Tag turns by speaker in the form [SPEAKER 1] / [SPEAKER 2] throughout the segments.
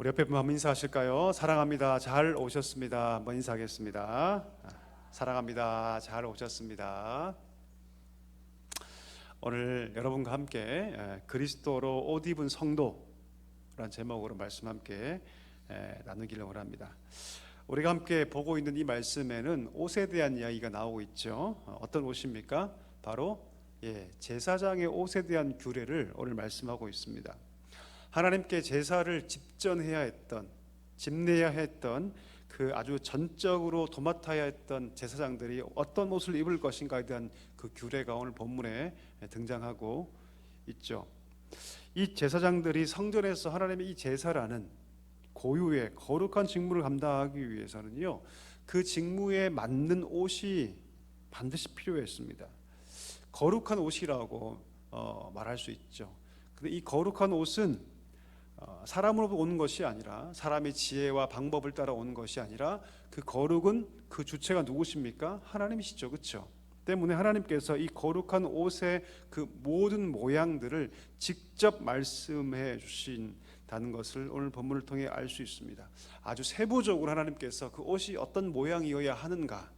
[SPEAKER 1] 우리 옆에 분 한번 인사하실까요? 사랑합니다. 잘 오셨습니다. 한번 인사하겠습니다. 사랑합니다. 잘 오셨습니다. 오늘 여러분과 함께 그리스도로 옷 입은 성도라는 제목으로 말씀 함께 나누기를 원합니다. 우리가 함께 보고 있는 이 말씀에는 옷에 대한 이야기가 나오고 있죠. 어떤 옷입니까? 바로 제사장의 옷에 대한 규례를 오늘 말씀하고 있습니다. 하나님께 제사를 집전해야 했던, 집내야 했던 그 아주 전적으로 도맡아야 했던 제사장들이 어떤 옷을 입을 것인가에 대한 그 규례가 오늘 본문에 등장하고 있죠. 이 제사장들이 성전에서 하나님의 이 제사라는 고유의 거룩한 직무를 감당하기 위해서는요, 그 직무에 맞는 옷이 반드시 필요했습니다. 거룩한 옷이라고 말할 수 있죠. 근데 이 거룩한 옷은 사람으로부터 오는 것이 아니라, 사람의 지혜와 방법을 따라 오는 것이 아니라, 그 거룩은 그 주체가 누구십니까? 하나님이시죠. 그렇죠? 때문에 하나님께서 이 거룩한 옷의 그 모든 모양들을 직접 말씀해 주신다는 것을 오늘 본문을 통해 알 수 있습니다. 아주 세부적으로 하나님께서 그 옷이 어떤 모양이어야 하는가,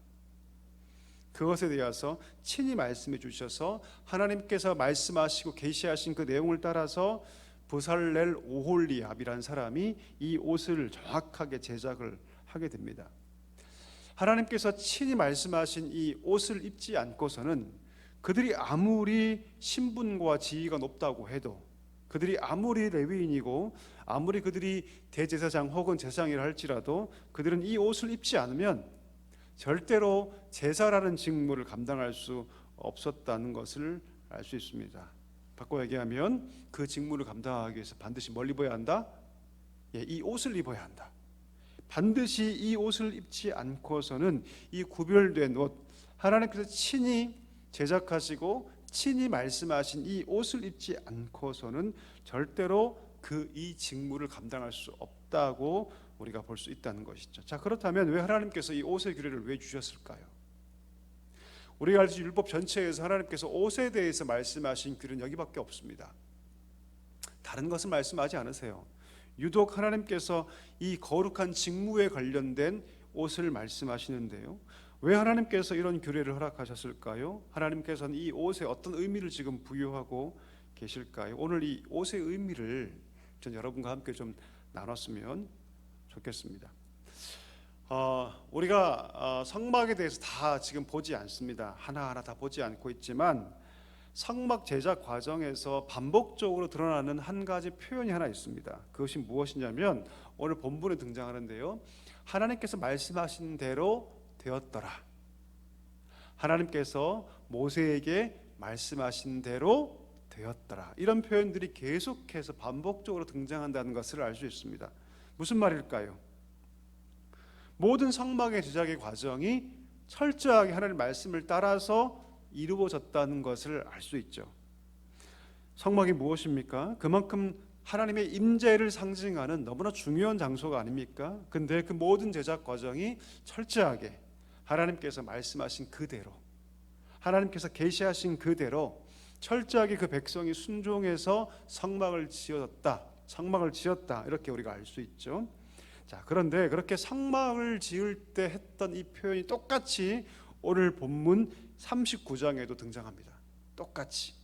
[SPEAKER 1] 그것에 대해서 친히 말씀해 주셔서 하나님께서 말씀하시고 계시하신 그 내용을 따라서 브살렐 오홀리압이라는 사람이 이 옷을 정확하게 제작을 하게 됩니다. 하나님께서 친히 말씀하신 이 옷을 입지 않고서는 그들이 아무리 신분과 지위가 높다고 해도, 그들이 아무리 레위인이고 아무리 그들이 대제사장 혹은 제사장이라 할지라도 그들은 이 옷을 입지 않으면 절대로 제사라는 직무를 감당할 수 없었다는 것을 알 수 있습니다. 바꿔 얘기하면 그 직무를 감당하기 위해서 반드시 뭘 입어야 한다? 이 옷을 입어야 한다. 반드시 이 옷을 입지 않고서는 이 구별된 옷, 하나님께서 친히 제작하시고 친히 말씀하신 이 옷을 입지 않고서는 절대로 이 직무를 감당할 수 없다고 우리가 볼 수 있다는 것이죠. 자, 그렇다면 왜 하나님께서 이 옷의 규례를 왜 주셨을까요? 우리가 알 수 있는 율법 전체에서 하나님께서 옷에 대해서 말씀하신 규례는 여기밖에 없습니다. 다른 것은 말씀하지 않으세요. 유독 하나님께서 이 거룩한 직무에 관련된 옷을 말씀하시는데요, 왜 하나님께서 이런 규례를 허락하셨을까요? 하나님께서는 이 옷에 어떤 의미를 지금 부여하고 계실까요? 오늘 이 옷의 의미를 전 여러분과 함께 좀 나눴으면 좋겠습니다. 우리가 성막에 대해서 다 지금 보지 않습니다. 하나하나 다 보지 않고 있지만 성막 제작 과정에서 반복적으로 드러나는 한 가지 표현이 하나 있습니다. 그것이 무엇이냐면 오늘 본문에 등장하는데요, 하나님께서 말씀하신 대로 되었더라, 하나님께서 모세에게 말씀하신 대로 되었더라, 이런 표현들이 계속해서 반복적으로 등장한다는 것을 알 수 있습니다. 무슨 말일까요? 모든 성막의 제작의 과정이 철저하게 하나님의 말씀을 따라서 이루어졌다는 것을 알 수 있죠. 성막이 무엇입니까? 그만큼 하나님의 임재를 상징하는 너무나 중요한 장소가 아닙니까? 근데 그 모든 제작 과정이 철저하게 하나님께서 말씀하신 그대로, 하나님께서 계시하신 그대로 철저하게 그 백성이 순종해서 성막을 지었다, 이렇게 우리가 알 수 있죠. 자, 그런데 그렇게 성막을 지을 때 했던 이 표현이 똑같이 오늘 본문 39장에도 등장합니다. 똑같이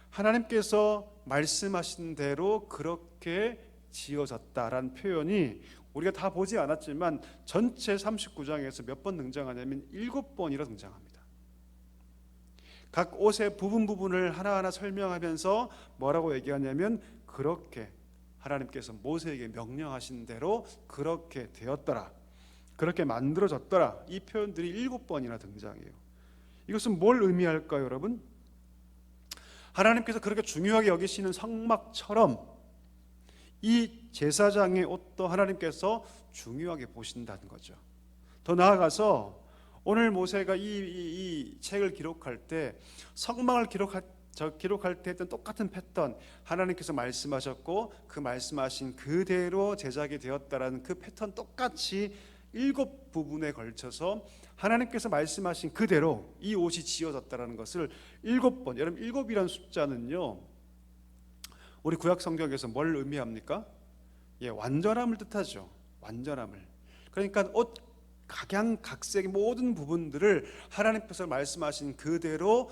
[SPEAKER 1] 하나님께서 말씀하신 대로 그렇게 지어졌다라는 표현이 우리가 다 보지 않았지만 전체 39장에서 몇 번 등장하냐면 7번이나 등장합니다. 각 옷의 부분을 하나하나 설명하면서 뭐라고 얘기하냐면 그렇게 하나님께서 모세에게 명령하신 대로 그렇게 되었더라, 그렇게 만들어졌더라, 이 표현들이 7번이나 등장해요. 이것은 뭘 의미할까요, 여러분? 하나님께서 그렇게 중요하게 여기시는 성막처럼 이 제사장의 옷도 하나님께서 중요하게 보신다는 거죠. 더 나아가서 오늘 모세가 이 책을 기록할 때 성막을 기록할 때 했던 똑같은 패턴, 하나님께서 말씀하셨고 그 말씀하신 그대로 제작이 되었다라는 그 패턴 똑같이 7부분에 걸쳐서 하나님께서 말씀하신 그대로 이 옷이 지어졌다라는 것을 7번, 여러분 7이라는 숫자는요, 우리 구약 성경에서 뭘 의미합니까? 완전함을 뜻하죠. 완전함을. 그러니까 옷 각양각색의 모든 부분들을 하나님께서 말씀하신 그대로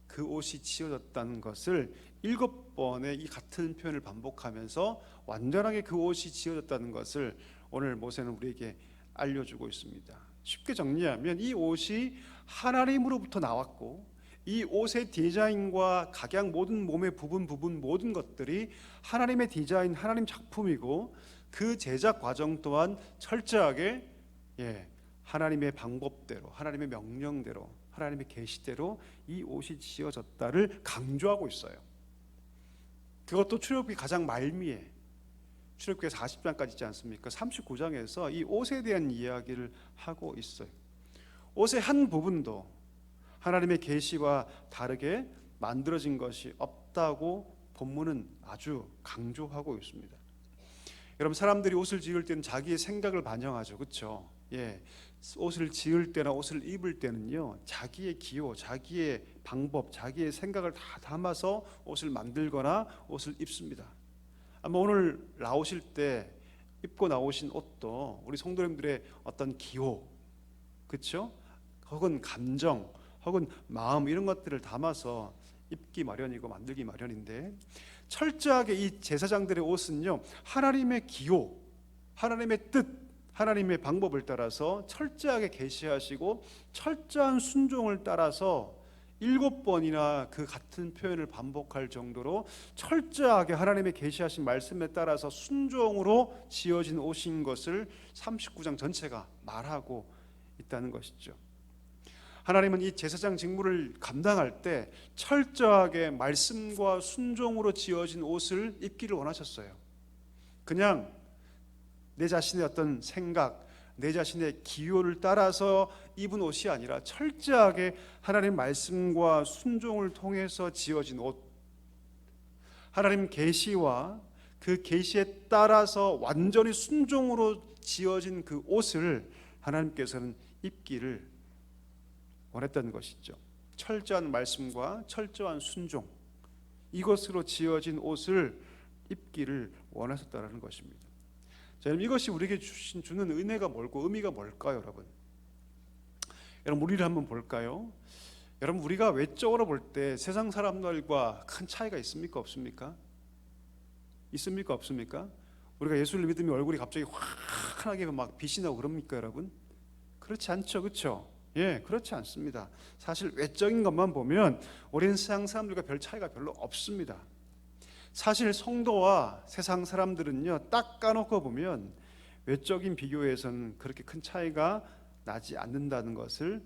[SPEAKER 1] 그 옷이 지어졌다는 것을 7번의 이 같은 표현을 반복하면서 완전하게 그 옷이 지어졌다는 것을 오늘 모세는 우리에게 알려주고 있습니다. 쉽게 정리하면 이 옷이 하나님으로부터 나왔고, 이 옷의 디자인과 각양 모든 몸의 부분 모든 것들이 하나님의 디자인, 하나님 작품이고, 그 제작 과정 또한 철저하게 하나님의 방법대로, 하나님의 명령대로, 하나님의 계시대로 이 옷이 지어졌다를 강조하고 있어요. 그것도 출애굽기 가장 말미에, 출애굽기 40장까지 있지 않습니까? 39장에서 이 옷에 대한 이야기를 하고 있어요. 옷의 한 부분도 하나님의 계시와 다르게 만들어진 것이 없다고 본문은 아주 강조하고 있습니다. 여러분, 사람들이 옷을 지을 때는 자기의 생각을 반영하죠. 그렇죠? 옷을 지을 때나 옷을 입을 때는요, 자기의 기호, 자기의 방법, 자기의 생각을 다 담아서 옷을 만들거나 옷을 입습니다. 아마 오늘 나오실 때 입고 나오신 옷도 우리 성도님들의 어떤 기호, 그렇죠? 혹은 감정, 혹은 마음, 이런 것들을 담아서 입기 마련이고 만들기 마련인데, 철저하게 이 제사장들의 옷은요, 하나님의 기호, 하나님의 뜻, 하나님의 방법을 따라서 철저하게 계시하시고 철저한 순종을 따라서 7번이나 그 같은 표현을 반복할 정도로 철저하게 하나님의 계시하신 말씀에 따라서 순종으로 지어진 옷인 것을 39장 전체가 말하고 있다는 것이죠. 하나님은 이 제사장 직무를 감당할 때 철저하게 말씀과 순종으로 지어진 옷을 입기를 원하셨어요. 그냥 내 자신의 어떤 생각, 내 자신의 기호를 따라서 입은 옷이 아니라 철저하게 하나님 말씀과 순종을 통해서 지어진 옷, 하나님 계시와 그 계시에 따라서 완전히 순종으로 지어진 그 옷을 하나님께서는 입기를 원했던 것이죠. 철저한 말씀과 철저한 순종, 이것으로 지어진 옷을 입기를 원하셨다는 것입니다. 자, 이것이 우리에게 주는 은혜가 뭘고 의미가 뭘까요, 여러분? 여러분, 우리를 한번 볼까요? 여러분, 우리가 외적으로 볼 때 세상 사람들과 큰 차이가 있습니까, 없습니까? 있습니까, 없습니까? 우리가 예수를 믿으면 얼굴이 갑자기 환하게 막 빛이 나고 그럽니까, 여러분? 그렇지 않죠, 그렇죠? 그렇지 않습니다. 사실 외적인 것만 보면 우리는 세상 사람들과 별 차이가 별로 없습니다. 사실 성도와 세상 사람들은요, 딱 까놓고 보면 외적인 비교에서는 그렇게 큰 차이가 나지 않는다는 것을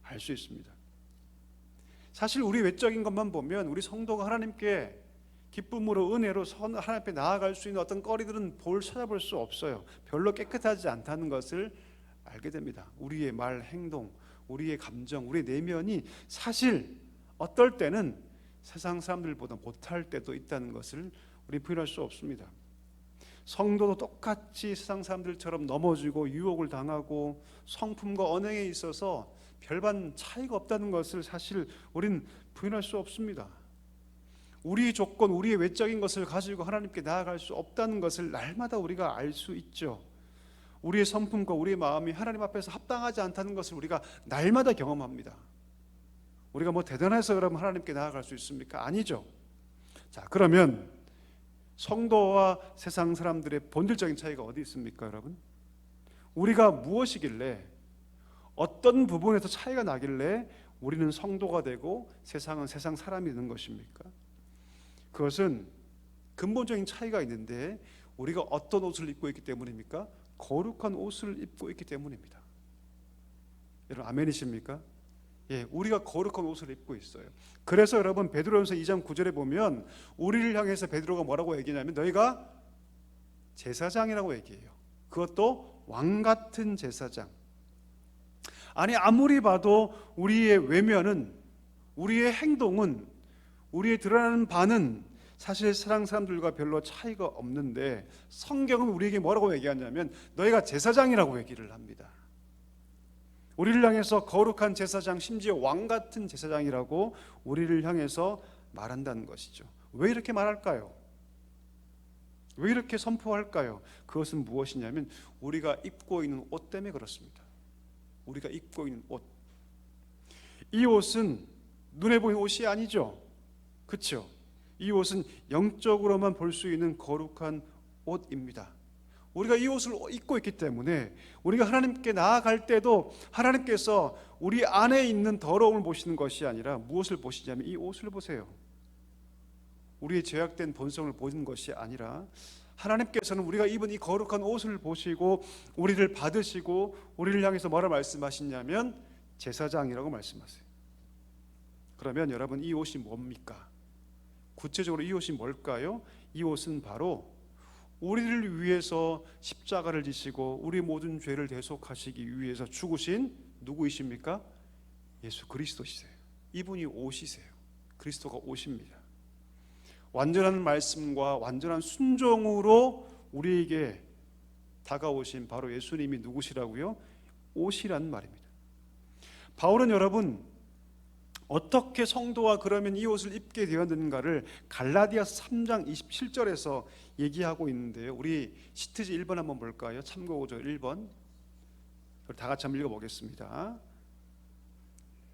[SPEAKER 1] 알 수 있습니다. 사실 우리 외적인 것만 보면 우리 성도가 하나님께 기쁨으로 은혜로 하나님 앞에 나아갈 수 있는 어떤 거리들은 찾아볼 수 없어요. 별로 깨끗하지 않다는 것을 알게 됩니다. 우리의 말, 행동, 우리의 감정, 우리의 내면이 사실 어떨 때는 세상 사람들보다 못할 때도 있다는 것을 우리 부인할 수 없습니다. 성도도 똑같이 세상 사람들처럼 넘어지고 유혹을 당하고 성품과 언행에 있어서 별반 차이가 없다는 것을 사실 우리는 부인할 수 없습니다. 우리의 조건, 우리의 외적인 것을 가지고 하나님께 나아갈 수 없다는 것을 날마다 우리가 알 수 있죠. 우리의 성품과 우리의 마음이 하나님 앞에서 합당하지 않다는 것을 우리가 날마다 경험합니다. 우리가 뭐 대단해서 여러분 하나님께 나아갈 수 있습니까? 아니죠. 자, 그러면 성도와 세상 사람들의 본질적인 차이가 어디 있습니까, 여러분? 우리가 무엇이길래, 어떤 부분에서 차이가 나길래 우리는 성도가 되고 세상은 세상 사람이 되는 것입니까? 그것은 근본적인 차이가 있는데, 우리가 어떤 옷을 입고 있기 때문입니까? 거룩한 옷을 입고 있기 때문입니다. 여러분, 아멘이십니까? 우리가 거룩한 옷을 입고 있어요. 그래서 여러분, 베드로전서 2장 9절에 보면 우리를 향해서 베드로가 뭐라고 얘기냐면 너희가 제사장이라고 얘기해요. 그것도 왕 같은 제사장. 아니, 아무리 봐도 우리의 외면은, 우리의 행동은, 우리의 드러나는 바는 사실 세상 사람들과 별로 차이가 없는데, 성경은 우리에게 뭐라고 얘기하냐면 너희가 제사장이라고 얘기를 합니다. 우리를 향해서 거룩한 제사장, 심지어 왕 같은 제사장이라고 우리를 향해서 말한다는 것이죠. 왜 이렇게 말할까요? 왜 이렇게 선포할까요? 그것은 무엇이냐면 우리가 입고 있는 옷 때문에 그렇습니다. 우리가 입고 있는 옷. 이 옷은 눈에 보이는 옷이 아니죠. 그렇죠? 이 옷은 영적으로만 볼 수 있는 거룩한 옷입니다. 우리가 이 옷을 입고 있기 때문에 우리가 하나님께 나아갈 때도 하나님께서 우리 안에 있는 더러움을 보시는 것이 아니라 무엇을 보시냐면 이 옷을 보세요. 우리의 죄악된 본성을 보는 것이 아니라 하나님께서는 우리가 입은 이 거룩한 옷을 보시고 우리를 받으시고 우리를 향해서 뭐라 말씀하시냐면 제사장이라고 말씀하세요. 그러면 여러분, 이 옷이 뭡니까? 구체적으로 이 옷이 뭘까요? 이 옷은 바로 우리를 위해서 십자가를 지시고 우리 모든 죄를 대속하시기 위해서 죽으신 누구이십니까? 예수 그리스도시세요. 이분이 옷이세요. 그리스도가 옷입니다. 완전한 말씀과 완전한 순종으로 우리에게 다가오신 바로 예수님이 누구시라고요? 옷이란 말입니다. 바울은 여러분 어떻게 성도와 그러면 이 옷을 입게 되었는가를 갈라디아서 3장 27절에서 얘기하고 있는데요. 우리 시트지 1번 한번 볼까요? 참고구조 1번. 다 같이 한번 읽어보겠습니다.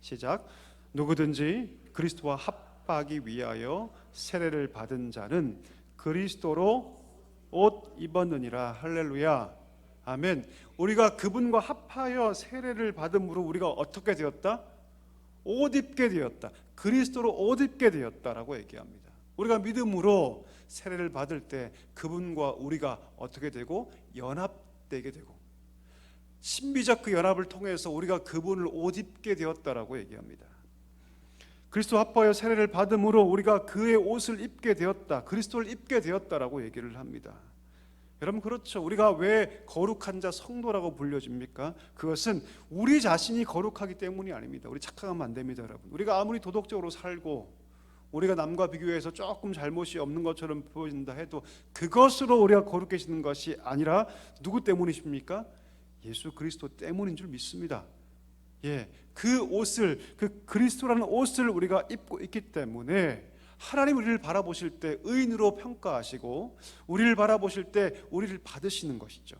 [SPEAKER 1] 시작. 누구든지 그리스도와 합하기 위하여 세례를 받은 자는 그리스도로 옷 입었느니라. 할렐루야. 아멘. 우리가 그분과 합하여 세례를 받음으로 우리가 어떻게 되었다? 옷 입게 되었다. 그리스도로 옷 입게 되었다라고 얘기합니다. 우리가 믿음으로 세례를 받을 때 그분과 우리가 어떻게 되고 연합되게 되고 신비적 그 연합을 통해서 우리가 그분을 옷 입게 되었다라고 얘기합니다. 그리스도 합하여 세례를 받음으로 우리가 그의 옷을 입게 되었다. 그리스도를 입게 되었다라고 얘기를 합니다. 여러분 그렇죠. 우리가 왜 거룩한 자 성도라고 불려집니까? 그것은 우리 자신이 거룩하기 때문이 아닙니다. 우리 착각하면 안 됩니다, 여러분. 우리가 아무리 도덕적으로 살고 우리가 남과 비교해서 조금 잘못이 없는 것처럼 보인다 해도 그것으로 우리가 거룩해지는 것이 아니라 누구 때문이십니까? 예수 그리스도 때문인 줄 믿습니다. 예, 그 옷을, 그 그리스도라는 옷을 우리가 입고 있기 때문에 하나님 우리를 바라보실 때 의인으로 평가하시고 우리를 바라보실 때 우리를 받으시는 것이죠.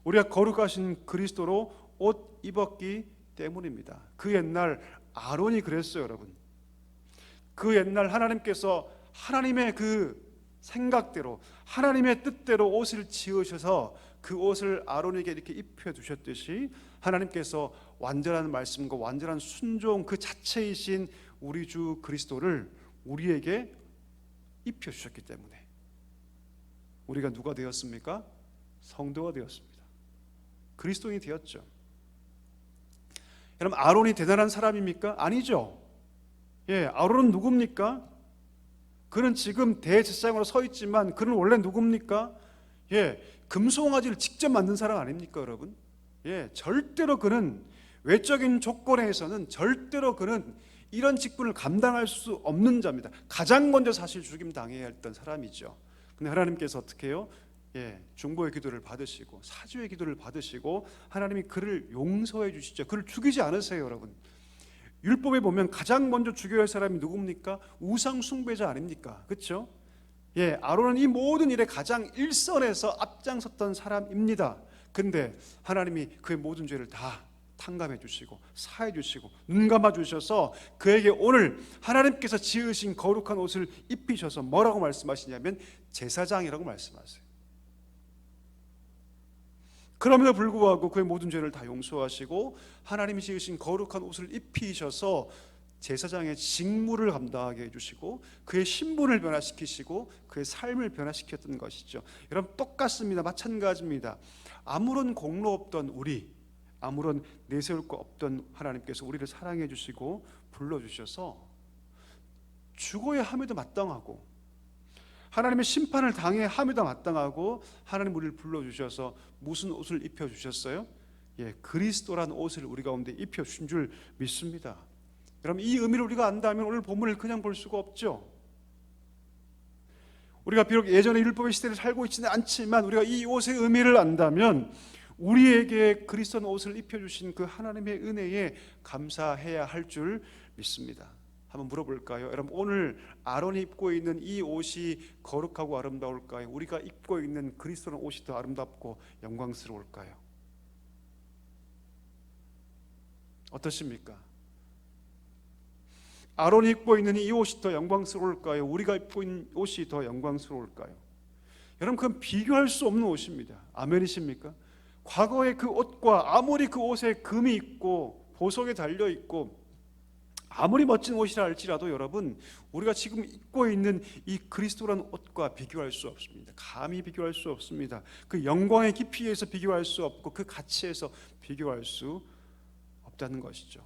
[SPEAKER 1] 우리가 거룩하신 그리스도로 옷 입었기 때문입니다. 그 옛날 아론이 그랬어요, 여러분. 그 옛날 하나님께서 하나님의 그 생각대로 하나님의 뜻대로 옷을 지으셔서 그 옷을 아론에게 이렇게 입혀주셨듯이 하나님께서 완전한 말씀과 완전한 순종 그 자체이신 우리 주 그리스도를 우리에게 입혀주셨기 때문에 우리가 누가 되었습니까? 성도가 되었습니다. 그리스도인이 되었죠. 여러분 아론이 대단한 사람입니까? 아니죠. 예, 아론은 누굽니까? 그는 지금 대제사장으로 서 있지만 그는 원래 누굽니까? 예, 금송아지를 직접 만든 사람 아닙니까, 여러분? 예, 절대로 그는 외적인 조건에서는 절대로 그는 이런 직분을 감당할 수 없는 자입니다. 가장 먼저 사실 죽임 당해야 했던 사람이죠. 근데 하나님께서 어떻게 해요? 예, 중보의 기도를 받으시고 사주의 기도를 받으시고 하나님이 그를 용서해 주시죠. 그를 죽이지 않으세요, 여러분. 율법에 보면 가장 먼저 죽여야 할 사람이 누굽니까? 우상 숭배자 아닙니까? 그렇죠? 예, 아론은 이 모든 일에 가장 일선에서 앞장섰던 사람입니다. 근데 하나님이 그의 모든 죄를 다 탕감해 주시고 사해 주시고 눈 감아 주셔서 그에게 오늘 하나님께서 지으신 거룩한 옷을 입히셔서 뭐라고 말씀하시냐면 제사장이라고 말씀하세요. 그럼에도 불구하고 그의 모든 죄를 다 용서하시고 하나님이 지으신 거룩한 옷을 입히셔서 제사장의 직무를 감당하게 해주시고 그의 신분을 변화시키시고 그의 삶을 변화시켰던 것이죠. 여러분 똑같습니다. 마찬가지입니다. 아무런 공로 없던 우리, 아무런 내세울 거 없던 하나님께서 우리를 사랑해 주시고 불러주셔서 죽어야 함에도 마땅하고 하나님의 심판을 당해 함에도 마땅하고 하나님 우리를 불러주셔서 무슨 옷을 입혀주셨어요? 예, 그리스도란 옷을 우리 가운데 입혀주신 줄 믿습니다. 여러분 이 의미를 우리가 안다면 오늘 본문을 그냥 볼 수가 없죠. 우리가 비록 예전에 율법의 시대를 살고 있지는 않지만 우리가 이 옷의 의미를 안다면 우리에게 그리스도의 옷을 입혀주신 그 하나님의 은혜에 감사해야 할 줄 믿습니다. 한번 물어볼까요? 여러분, 오늘 아론이 입고 있는 이 옷이 거룩하고 아름다울까요? 우리가 입고 있는 그리스도의 옷이 더 아름답고 영광스러울까요? 어떻습니까? 아론이 입고 있는 이 옷이 더 영광스러울까요? 우리가 입고 있는 옷이 더 영광스러울까요? 여러분, 그건 비교할 수 없는 옷입니다. 아멘이십니까? 과거의 그 옷과 아무리 그 옷에 금이 있고 보석에 달려 있고 아무리 멋진 옷이라 할지라도 여러분, 우리가 지금 입고 있는 이 그리스도라는 옷과 비교할 수 없습니다. 감히 비교할 수 없습니다. 그 영광의 깊이에서 비교할 수 없고 그 가치에서 비교할 수 없다는 것이죠.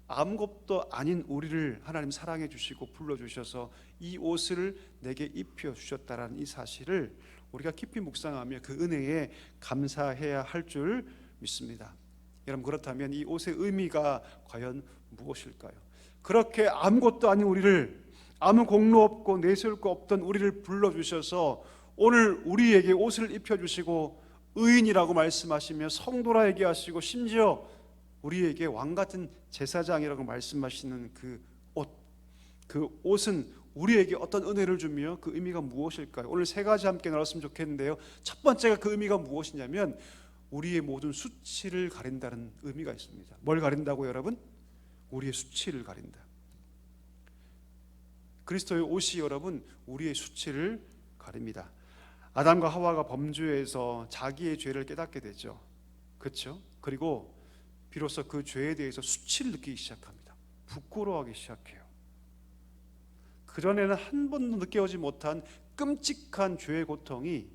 [SPEAKER 1] 아무것도 아닌 우리를 하나님 사랑해 주시고 불러주셔서 이 옷을 내게 입혀 주셨다라는 이 사실을 우리가 깊이 묵상하며 그 은혜에 감사해야 할 줄 믿습니다. 여러분, 그렇다면 이 옷의 의미가 과연 무엇일까요? 그렇게 아무것도 아닌 우리를, 아무 공로 없고 내세울 거 없던 우리를 불러주셔서 오늘 우리에게 옷을 입혀주시고 의인이라고 말씀하시며 성도라 얘기하시고 심지어 우리에게 왕같은 제사장이라고 말씀하시는 그 옷, 그 옷은 우리에게 어떤 은혜를 주며 그 의미가 무엇일까요? 오늘 세 가지 함께 나눴으면 좋겠는데요. 첫 번째가 그 의미가 무엇이냐면 우리의 모든 수치를 가린다는 의미가 있습니다. 뭘 가린다고 여러분? 우리의 수치를 가린다. 그리스도의 옷이 여러분 우리의 수치를 가립니다. 아담과 하와가 범죄해서 자기의 죄를 깨닫게 되죠. 그렇죠? 그리고 비로소 그 죄에 대해서 수치를 느끼기 시작합니다. 부끄러워하기 시작해요. 그전에는 한 번도 느껴보지 못한 끔찍한 죄의 고통이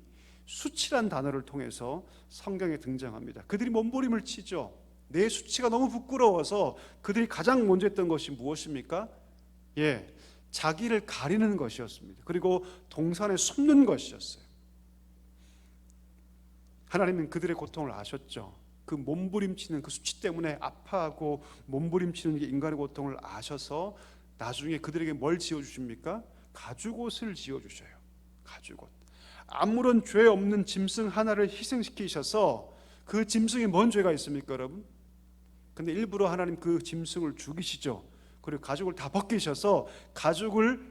[SPEAKER 1] 수치란 단어를 통해서 성경에 등장합니다. 그들이 몸부림을 치죠. 내 수치가 너무 부끄러워서 그들이 가장 먼저 했던 것이 무엇입니까? 자기를 가리는 것이었습니다. 그리고 동산에 숨는 것이었어요. 하나님은 그들의 고통을 아셨죠. 그 몸부림치는 그 수치 때문에 아파하고 몸부림치는 게 인간의 고통을 아셔서 나중에 그들에게 뭘 지어주십니까? 가죽옷을 지어주셔요. 가죽옷. 아무런 죄 없는 짐승 하나를 희생시키셔서 그 짐승에 뭔 죄가 있습니까, 여러분? 근데 일부러 하나님 그 짐승을 죽이시죠. 그리고 가죽을 다 벗기셔서 가죽을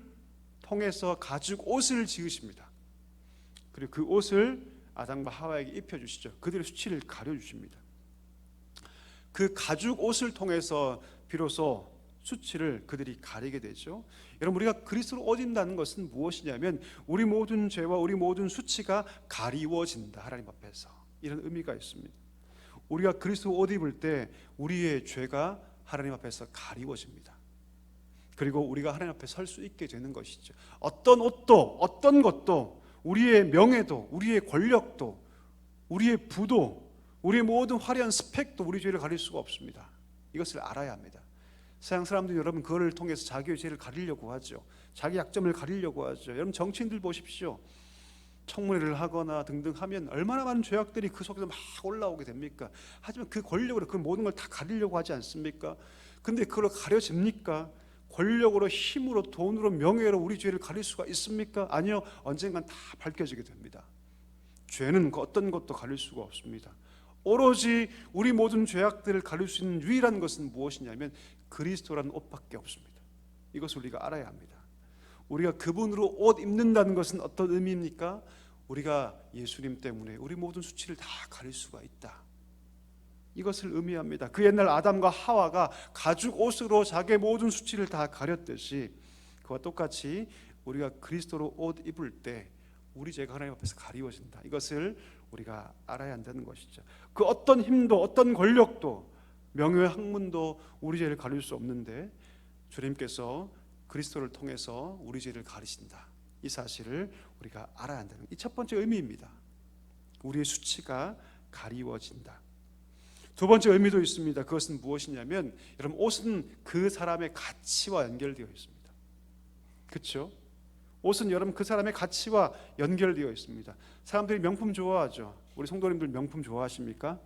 [SPEAKER 1] 통해서 가죽 옷을 지으십니다. 그리고 그 옷을 아담과 하와에게 입혀주시죠. 그들의 수치를 가려주십니다. 그 가죽 옷을 통해서 비로소 수치를 그들이 가리게 되죠. 여러분, 우리가 그리스도로 옷 입는다는 것은 무엇이냐면 우리 모든 죄와 우리 모든 수치가 가리워진다. 하나님 앞에서 이런 의미가 있습니다. 우리가 그리스도 옷 입을 때 우리의 죄가 하나님 앞에서 가리워집니다. 그리고 우리가 하나님 앞에 설 수 있게 되는 것이죠. 어떤 옷도 어떤 것도 우리의 명예도 우리의 권력도 우리의 부도 우리의 모든 화려한 스펙도 우리 죄를 가릴 수가 없습니다. 이것을 알아야 합니다. 서양 사람들이 여러분 그거를 통해서 자기의 죄를 가리려고 하죠. 자기 약점을 가리려고 하죠. 여러분 정치인들 보십시오. 청문회를 하거나 등등 하면 얼마나 많은 죄악들이 그 속에서 막 올라오게 됩니까? 하지만 그 권력으로 그 모든 걸 다 가리려고 하지 않습니까? 근데 그걸 가려집니까? 권력으로, 힘으로, 돈으로, 명예로 우리 죄를 가릴 수가 있습니까? 아니요. 언젠간 다 밝혀지게 됩니다. 죄는 그 어떤 것도 가릴 수가 없습니다. 오로지 우리 모든 죄악들을 가릴 수 있는 유일한 것은 무엇이냐면 그리스도라는 옷밖에 없습니다. 이것을 우리가 알아야 합니다. 우리가 그분으로 옷 입는다는 것은 어떤 의미입니까? 우리가 예수님 때문에 우리 모든 수치를 다 가릴 수가 있다. 이것을 의미합니다. 그 옛날 아담과 하와가 가죽 옷으로 자기의 모든 수치를 다 가렸듯이 그와 똑같이 우리가 그리스도로 옷 입을 때 우리 죄가 하나님 앞에서 가리워진다. 이것을 우리가 알아야 한다는 것이죠. 그 어떤 힘도 어떤 권력도 명예의 학문도 우리 죄를 가릴 수 없는데 주님께서 그리스도를 통해서 우리 죄를 가리신다. 이 사실을 우리가 알아야 한다는 이 첫 번째 의미입니다. 우리의 수치가 가리워진다. 두 번째 의미도 있습니다. 그것은 무엇이냐면 여러분 옷은 그 사람의 가치와 연결되어 있습니다. 그렇죠? 옷은 여러분 그 사람의 가치와 연결되어 있습니다. 사람들이 명품 좋아하죠. 우리 성도님들 명품 좋아하십니까?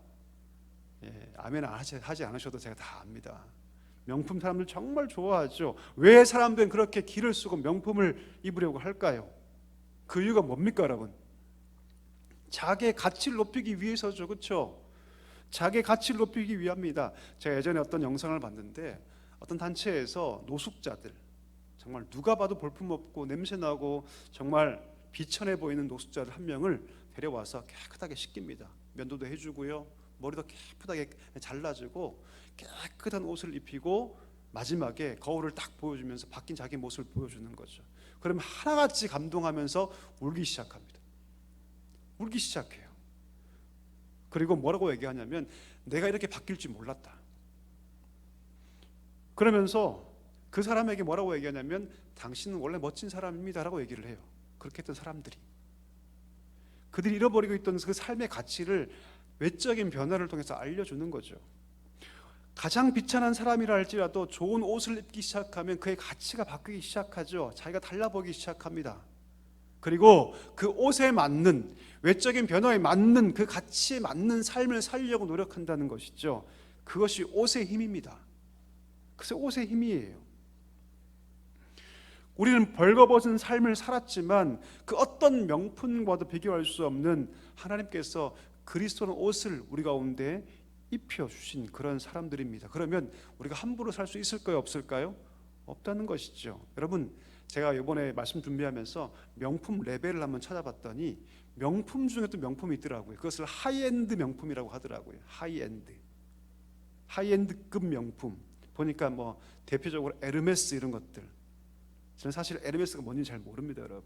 [SPEAKER 1] 아멘 하지 않으셔도 제가 다 압니다. 명품 사람들 정말 좋아하죠. 왜 사람들은 그렇게 기를 쓰고 명품을 입으려고 할까요? 그 이유가 뭡니까 여러분? 자기의 가치를 높이기 위해서죠. 그렇죠? 자기의 가치를 높이기 위함입니다. 제가 예전에 어떤 영상을 봤는데 어떤 단체에서 노숙자들, 정말 누가 봐도 볼품없고 냄새나고 정말 비천해 보이는 노숙자를 한 명을 데려와서 깨끗하게 씻깁니다. 면도도 해주고요, 머리도 깨끗하게 잘라주고 깨끗한 옷을 입히고 마지막에 거울을 딱 보여주면서 바뀐 자기 모습을 보여주는 거죠. 그러면 하나같이 감동하면서 울기 시작합니다. 울기 시작해요. 그리고 뭐라고 얘기하냐면 내가 이렇게 바뀔 줄 몰랐다. 그러면서 그 사람에게 뭐라고 얘기하냐면 당신은 원래 멋진 사람입니다 라고 얘기를 해요. 그렇게 했던 사람들이, 그들이 잃어버리고 있던 그 삶의 가치를 외적인 변화를 통해서 알려주는 거죠. 가장 비천한 사람이라 할지라도 좋은 옷을 입기 시작하면 그의 가치가 바뀌기 시작하죠. 자기가 달라보기 시작합니다. 그리고 그 옷에 맞는, 외적인 변화에 맞는, 그 가치에 맞는 삶을 살려고 노력한다는 것이죠. 그것이 옷의 힘입니다. 그래서 옷의 힘이에요. 우리는 벌거벗은 삶을 살았지만 그 어떤 명품과도 비교할 수 없는 하나님께서 그리스도는 옷을 우리 가운데 입혀주신 그런 사람들입니다. 그러면 우리가 함부로 살 수 있을까요, 없을까요? 없다는 것이죠. 여러분, 제가 이번에 말씀 준비하면서 명품 레벨을 한번 찾아봤더니 명품 중에 또 명품이 있더라고요. 그것을 하이엔드 명품이라고 하더라고요. 하이엔드급 명품. 보니까 뭐 대표적으로 에르메스 이런 것들. 저는 사실 에르메스가 뭔지 잘 모릅니다, 여러분.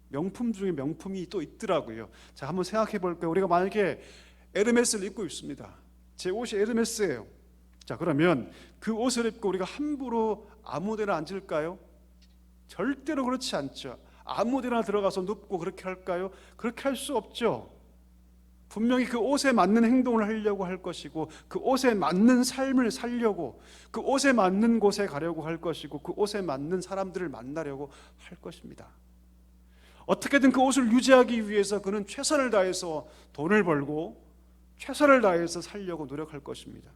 [SPEAKER 1] 명품 중에 명품이 또 있더라고요. 자, 한번 생각해 볼까요? 우리가 만약에 에르메스를 입고 있습니다. 제 옷이 에르메스예요. 자, 그러면 그 옷을 입고 우리가 함부로 아무 데나 앉을까요? 절대로 그렇지 않죠. 아무 데나 들어가서 눕고 그렇게 할까요? 그렇게 할 수 없죠. 분명히 그 옷에 맞는 행동을 하려고 할 것이고, 그 옷에 맞는 삶을 살려고, 그 옷에 맞는 곳에 가려고 할 것이고, 그 옷에 맞는 사람들을 만나려고 할 것입니다. 어떻게든 그 옷을 유지하기 위해서 그는 최선을 다해서 돈을 벌고 최선을 다해서 살려고 노력할 것입니다.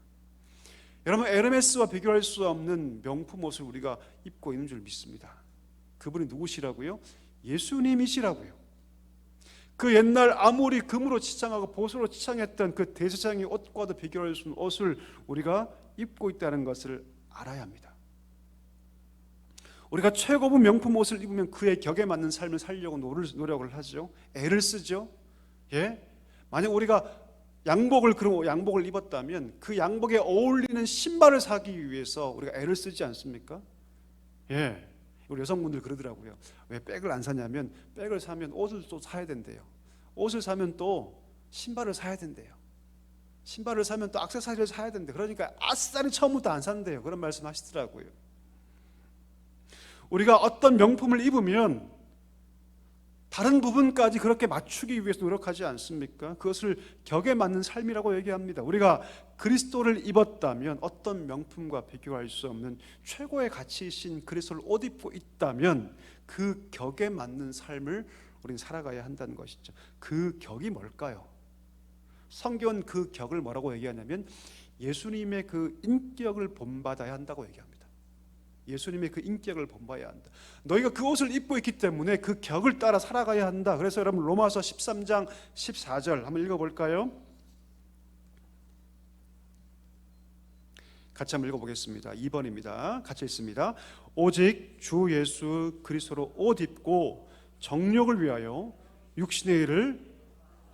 [SPEAKER 1] 여러분, 에르메스와 비교할 수 없는 명품 옷을 우리가 입고 있는 줄 믿습니다. 그분이 누구시라고요? 예수님이시라고요. 그 옛날 아무리 금으로 치장하고 보수로 치장했던 그 대제사장의 옷과도 비교할 수 없는 옷을 우리가 입고 있다는 것을 알아야 합니다. 우리가 최고급 명품 옷을 입으면 그의 격에 맞는 삶을 살려고 노력을 하죠. 애를 쓰죠. 예? 만약 우리가 그런 양복을 입었다면 그 양복에 어울리는 신발을 사기 위해서 우리가 애를 쓰지 않습니까? 예. 우리 여성분들 그러더라고요. 왜 백을 안 사냐면, 백을 사면 옷을 또 사야 된대요. 옷을 사면 또 신발을 사야 된대요. 신발을 사면 또 액세서리를 사야 된대요. 그러니까 아싸리 처음부터 안 산대요. 그런 말씀 하시더라고요. 우리가 어떤 명품을 입으면 다른 부분까지 그렇게 맞추기 위해서 노력하지 않습니까? 그것을 격에 맞는 삶이라고 얘기합니다. 우리가 그리스도를 입었다면, 어떤 명품과 비교할 수 없는 최고의 가치이신 그리스도를 옷 입고 있다면 그 격에 맞는 삶을 우리는 살아가야 한다는 것이죠. 그 격이 뭘까요? 성경은 그 격을 뭐라고 얘기하냐면 예수님의 그 인격을 본받아야 한다고 얘기합니다. 예수님의 그 인격을 본받아야 한다. 너희가 그 옷을 입고 있기 때문에 그 격을 따라 살아가야 한다. 그래서 여러분, 로마서 13장 14절 한번 읽어볼까요? 같이 한번 읽어보겠습니다. 2번입니다. 같이 읽습니다. 오직 주 예수 그리스도로 옷 입고 정욕을 위하여 육신의 일을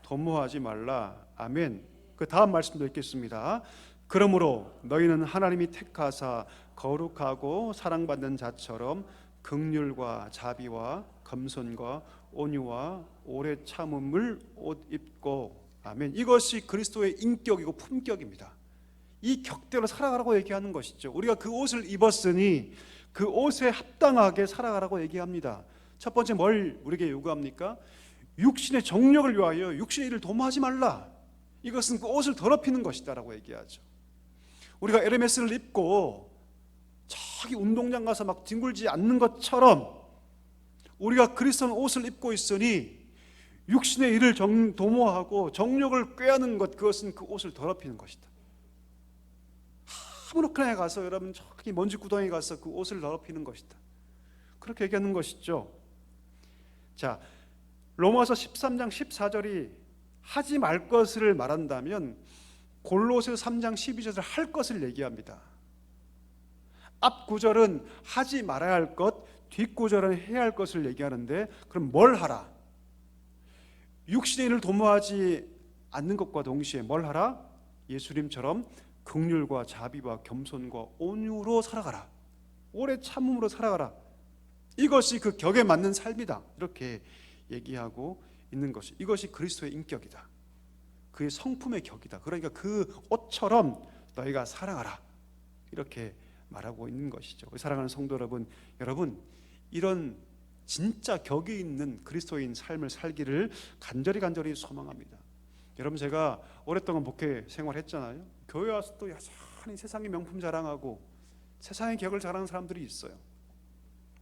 [SPEAKER 1] 도모하지 말라. 아멘. 그 다음 말씀도 읽겠습니다. 그러므로 너희는 하나님이 택하사 거룩하고 사랑받는 자처럼 긍휼과 자비와 겸손과 온유와 오래 참음을 옷 입고. 아멘. 이것이 그리스도의 인격이고 품격입니다. 이 격대로 살아가라고 얘기하는 것이죠. 우리가 그 옷을 입었으니 그 옷에 합당하게 살아가라고 얘기합니다. 첫 번째 뭘 우리에게 요구합니까? 육신의 정욕을 위하여 육신의 일을 도모하지 말라. 이것은 그 옷을 더럽히는 것이다 라고 얘기하죠. 우리가 에르메스를 입고 저기 운동장 가서 막 뒹굴지 않는 것처럼 우리가 그리스도는 옷을 입고 있으니 육신의 일을 도모하고 정욕을 꾀하는 것, 그것은 그 옷을 더럽히는 것이다. 아무렇게나 가서 여러분 저기 먼지 구덩이 가서 그 옷을 더럽히는 것이다. 그렇게 얘기하는 것이죠. 자, 로마서 13장 14절이 하지 말 것을 말한다면 골로새 3장 12절을 할 것을 얘기합니다. 앞 구절은 하지 말아야 할 것, 뒷 구절은 해야 할 것을 얘기하는데 그럼 뭘 하라? 육신의 일을 도모하지 않는 것과 동시에 뭘 하라? 예수님처럼 긍휼과 자비와 겸손과 온유로 살아가라. 오래 참음으로 살아가라. 이것이 그 격에 맞는 삶이다. 이렇게 얘기하고 있는 것이, 이것이 그리스도의 인격이다. 그의 성품의 격이다. 그러니까 그 옷처럼 너희가 살아가라. 이렇게 말하고 있는 것이죠. 사랑하는 성도 여러분, 이런 진짜 격이 있는 그리스도인 삶을 살기를 간절히 소망합니다. 여러분, 제가 오랫동안 목회 생활했잖아요. 교회 와서 또 여전히 세상의 명품 자랑하고 세상의 격을 자랑하는 사람들이 있어요.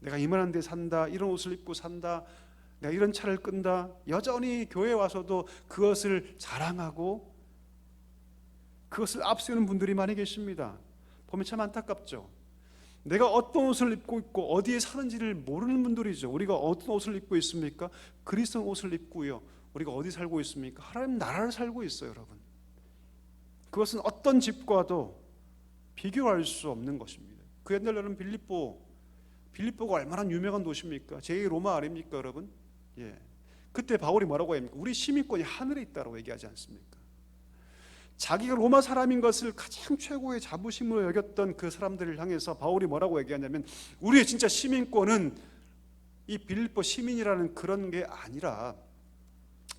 [SPEAKER 1] 내가 이만한 데 산다, 이런 옷을 입고 산다, 내가 이런 차를 끈다. 여전히 교회에 와서도 그것을 자랑하고 그것을 앞세우는 분들이 많이 계십니다. 보면 참 안타깝죠. 내가 어떤 옷을 입고 있고 어디에 사는지를 모르는 분들이죠. 우리가 어떤 옷을 입고 있습니까? 그리스도 옷을 입고요. 우리가 어디 살고 있습니까? 하나님 나라를 살고 있어요, 여러분. 그것은 어떤 집과도 비교할 수 없는 것입니다. 그 옛날 여러분, 빌립보가 얼마나 유명한 도시입니까? 제2로마 아닙니까, 여러분? 예. 그때 바울이 뭐라고 합니까? 우리 시민권이 하늘에 있다고 얘기하지 않습니까? 자기가 로마 사람인 것을 가장 최고의 자부심으로 여겼던 그 사람들을 향해서 바울이 뭐라고 얘기하냐면, 우리의 진짜 시민권은 이 빌립보 시민이라는 그런 게 아니라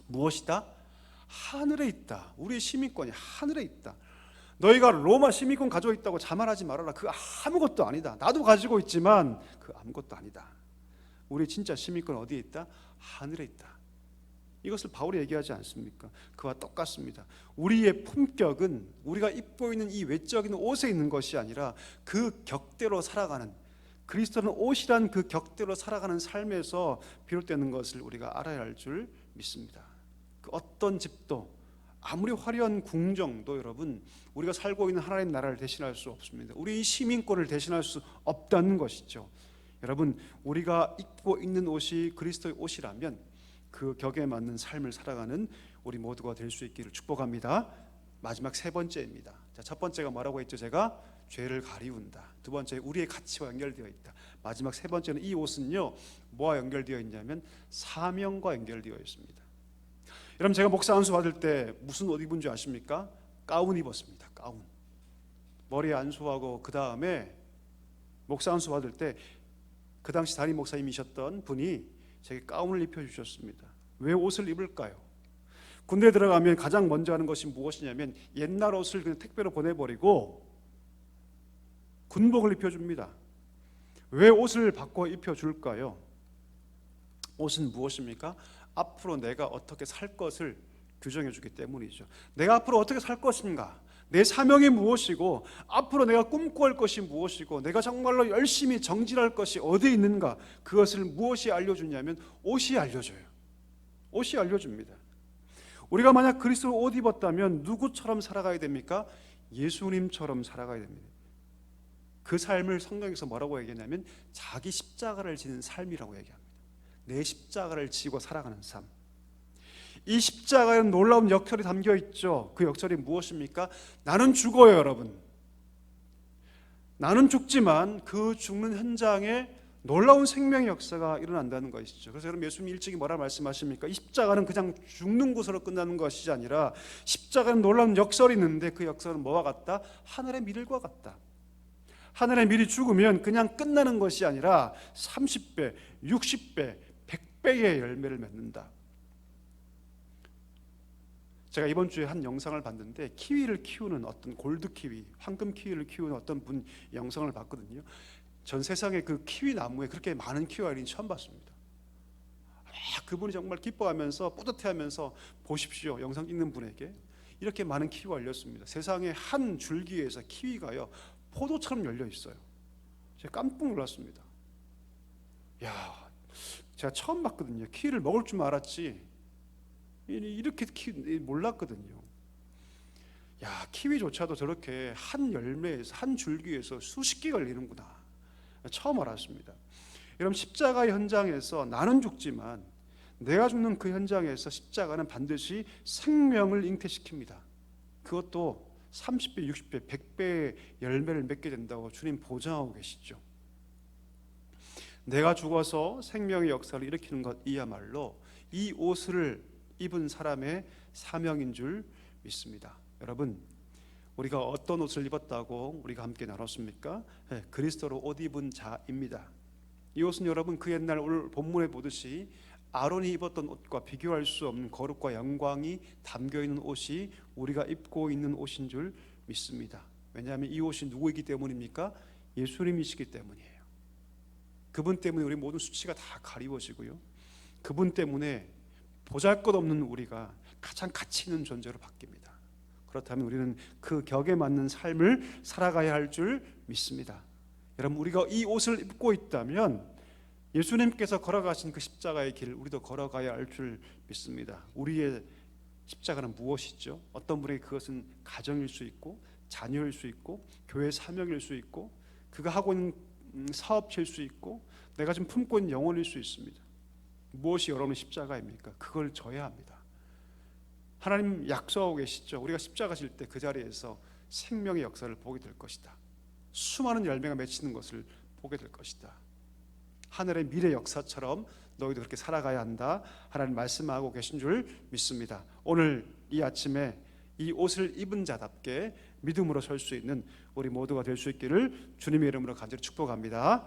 [SPEAKER 1] 무엇이다? 하늘에 있다. 우리의 시민권이 하늘에 있다. 너희가 로마 시민권 가지고 있다고 자만하지 말아라. 그 아무것도 아니다. 나도 가지고 있지만 그 아무것도 아니다. 우리의 진짜 시민권 어디에 있다? 하늘에 있다. 이것을 바울이 얘기하지 않습니까? 그와 똑같습니다. 우리의 품격은 우리가 입고 있는 이 외적인 옷에 있는 것이 아니라 그 격대로 살아가는, 그리스도는 옷이란 그 격대로 살아가는 삶에서 비롯되는 것을 우리가 알아야 할 줄 믿습니다. 그 어떤 집도, 아무리 화려한 궁정도 여러분, 우리가 살고 있는 하나님 나라를 대신할 수 없습니다. 우리 시민권을 대신할 수 없다는 것이죠. 여러분, 우리가 입고 있는 옷이 그리스도의 옷이라면 그 격에 맞는 삶을 살아가는 우리 모두가 될 수 있기를 축복합니다. 마지막 세 번째입니다. 자, 첫 번째가 뭐라고 했죠? 제가 죄를 가리운다. 두 번째, 우리의 가치와 연결되어 있다. 마지막 세 번째는, 이 옷은요 뭐와 연결되어 있냐면 사명과 연결되어 있습니다. 여러분, 제가 목사 안수 받을 때 무슨 옷 입은 줄 아십니까? 가운 입었습니다. 가운. 머리에 안수하고 그 다음에 목사 안수 받을 때 그 당시 담임 목사님이셨던 분이 제게 가운을 입혀주셨습니다. 왜 옷을 입을까요? 군대에 들어가면 가장 먼저 하는 것이 무엇이냐면 옛날 옷을 그냥 택배로 보내버리고 군복을 입혀줍니다. 왜 옷을 바꿔 입혀줄까요? 옷은 무엇입니까? 앞으로 내가 어떻게 살 것을 규정해주기 때문이죠. 내가 앞으로 어떻게 살 것인가, 내 사명이 무엇이고 앞으로 내가 꿈꿔할 것이 무엇이고 내가 정말로 열심히 정진할 것이 어디에 있는가, 그것을 무엇이 알려주냐면 옷이 알려줘요. 옷이 알려줍니다. 우리가 만약 그리스도 옷 입었다면 누구처럼 살아가야 됩니까? 예수님처럼 살아가야 됩니다. 그 삶을 성경에서 뭐라고 얘기하냐면 자기 십자가를 지는 삶이라고 얘기합니다. 내 십자가를 지고 살아가는 삶. 이 십자가에는 놀라운 역설이 담겨 있죠. 그 역설이 무엇입니까? 나는 죽어요, 여러분. 나는 죽지만 그 죽는 현장에 놀라운 생명의 역사가 일어난다는 것이죠. 그래서 여러분, 예수님 일찍이 뭐라 말씀하십니까? 이 십자가는 그냥 죽는 곳으로 끝나는 것이 아니라 십자가는 놀라운 역설이 있는데 그 역설은 뭐와 같다? 하늘의 밀과 같다. 하늘의 밀이 죽으면 그냥 끝나는 것이 아니라 30배, 60배, 100배의 열매를 맺는다. 제가 이번 주에 한 영상을 봤는데 키위를 키우는 어떤 골드 키위, 황금 키위를 키우는 어떤 분 영상을 봤거든요. 전 세상에 그 키위 나무에 그렇게 많은 키위가 처음 봤습니다. 그분이 정말 기뻐하면서 뿌듯해하면서 보십시오, 영상 찍는 분에게 이렇게 많은 키위가 열렸습니다. 세상에 한 줄기에서 키위가요 포도처럼 열려 있어요. 제가 깜짝 놀랐습니다. 야, 제가 처음 봤거든요. 키위를 먹을 줄 알았지 이렇게 몰랐거든요. 야, 키위조차도 저렇게 한 열매에서, 한 줄기에서 수십 개 걸리는구나, 처음 알았습니다. 여러분, 십자가의 현장에서 나는 죽지만 내가 죽는 그 현장에서 십자가는 반드시 생명을 잉태시킵니다. 그것도 30배, 60배, 100배의 열매를 맺게 된다고 주님 보장하고 계시죠. 내가 죽어서 생명의 역사를 일으키는 것, 이야말로 이 옷을 입은 사람의 사명인 줄 믿습니다. 여러분, 우리가 어떤 옷을 입었다고 우리가 함께 나눴습니까? 그리스도로 옷 입은 자입니다. 이 옷은 여러분, 그 옛날 오늘 본문에 보듯이 아론이 입었던 옷과 비교할 수 없는 거룩과 영광이 담겨있는 옷이 우리가 입고 있는 옷인 줄 믿습니다. 왜냐하면 이 옷이 누구이기 때문입니까? 예수님이시기 때문이에요. 그분 때문에 우리 모든 수치가 다 가리워지고요, 그분 때문에 보잘것없는 우리가 가장 가치 있는 존재로 바뀝니다. 그렇다면 우리는 그 격에 맞는 삶을 살아가야 할 줄 믿습니다. 여러분, 우리가 이 옷을 입고 있다면 예수님께서 걸어가신 그 십자가의 길, 우리도 걸어가야 할 줄 믿습니다. 우리의 십자가는 무엇이죠? 어떤 분에게 그것은 가정일 수 있고, 자녀일 수 있고, 교회 사명일 수 있고, 그가 하고 있는 사업체일 수 있고, 내가 지금 품고 있는 영혼일 수 있습니다. 무엇이 여러분의 십자가입니까? 그걸 져야 합니다. 하나님 약속하고 계시죠. 우리가 십자가 질 때 그 자리에서 생명의 역사를 보게 될 것이다. 수많은 열매가 맺히는 것을 보게 될 것이다. 하늘의 미래 역사처럼 너희도 그렇게 살아가야 한다. 하나님 말씀하고 계신 줄 믿습니다. 오늘 이 아침에 이 옷을 입은 자답게 믿음으로 설 수 있는 우리 모두가 될 수 있기를 주님의 이름으로 간절히 축복합니다.